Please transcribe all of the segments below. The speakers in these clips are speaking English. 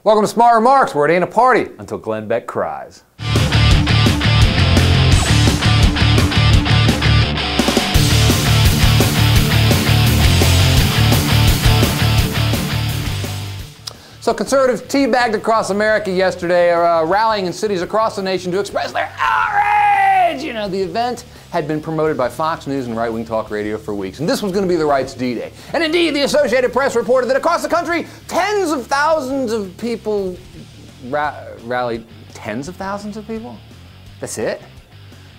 Welcome to Smart Remarks, where it ain't a party until Glenn Beck cries. So conservatives teabagged across America yesterday, rallying in cities across the nation to express their outrage. You know, the event had been promoted by Fox News and right-wing talk radio for weeks, and this was going to be the right's D-Day. And indeed, the Associated Press reported that across the country, tens of thousands of people rallied. Tens of thousands of people? That's it?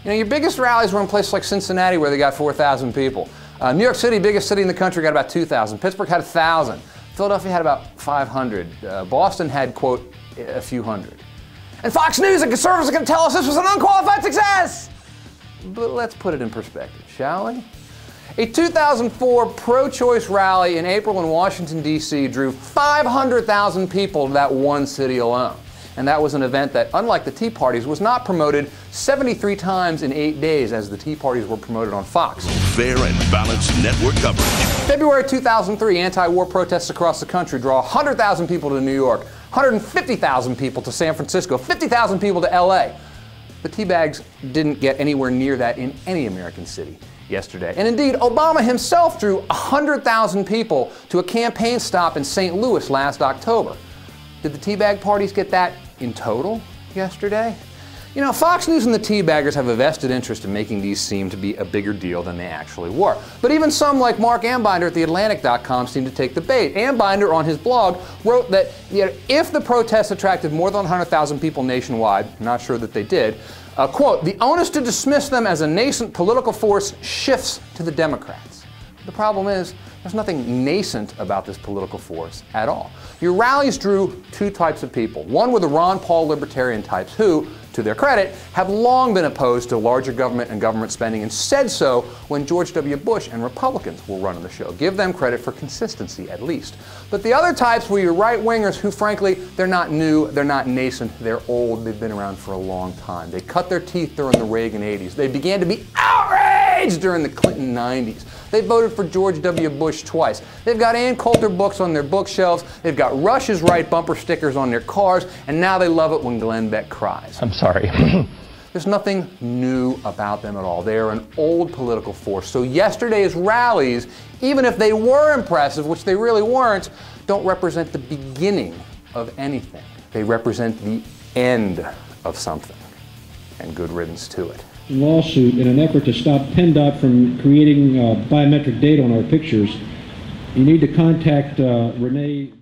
You know, your biggest rallies were in places like Cincinnati, where they got 4,000 people. New York City, biggest city in the country, got about 2,000. Pittsburgh had 1,000. Philadelphia had about 500. Boston had, quote, a few hundred. And Fox News and conservatives are going to tell us this was an unqualified success! But let's put it in perspective, shall we? A 2004 pro-choice rally in April in Washington, D.C. drew 500,000 people to that one city alone. And that was an event that, unlike the Tea Parties, was not promoted 73 times in 8 days as the Tea Parties were promoted on Fox. Fair and balanced network coverage. February 2003, anti-war protests across the country draw 100,000 people to New York, 150,000 people to San Francisco, 50,000 people to L.A. The teabags didn't get anywhere near that in any American city yesterday. And indeed, Obama himself drew 100,000 people to a campaign stop in St. Louis last October. Did the teabag parties get that in total yesterday? You know, Fox News and the teabaggers have a vested interest in making these seem to be a bigger deal than they actually were. But even some like Mark Ambinder at theatlantic.com seem to take the bait. Ambinder on his blog wrote that if the protests attracted more than 100,000 people nationwide, not sure that they did, quote, the onus to dismiss them as a nascent political force shifts to the Democrats. The problem is, there's nothing nascent about this political force at all. Your rallies drew two types of people. One were the Ron Paul libertarian types who, to their credit, have long been opposed to larger government and government spending and said so when George W. Bush and Republicans were running the show. Give them credit for consistency, at least. But the other types were your right-wingers who, frankly, they're not new, they're not nascent, they're old, they've been around for a long time. They cut their teeth during the Reagan 80s. They began to be outraged during the Clinton 90s. They voted for George W. Bush twice. They've got Ann Coulter books on their bookshelves. They've got Rush is Right bumper stickers on their cars. And now they love it when Glenn Beck cries. I'm sorry. There's nothing new about them at all. They are an old political force. So yesterday's rallies, even if they were impressive, which they really weren't, don't represent the beginning of anything. They represent the end of something. And good riddance to it. Lawsuit in an effort to stop PennDOT from creating biometric data on our pictures. You need to contact Renee.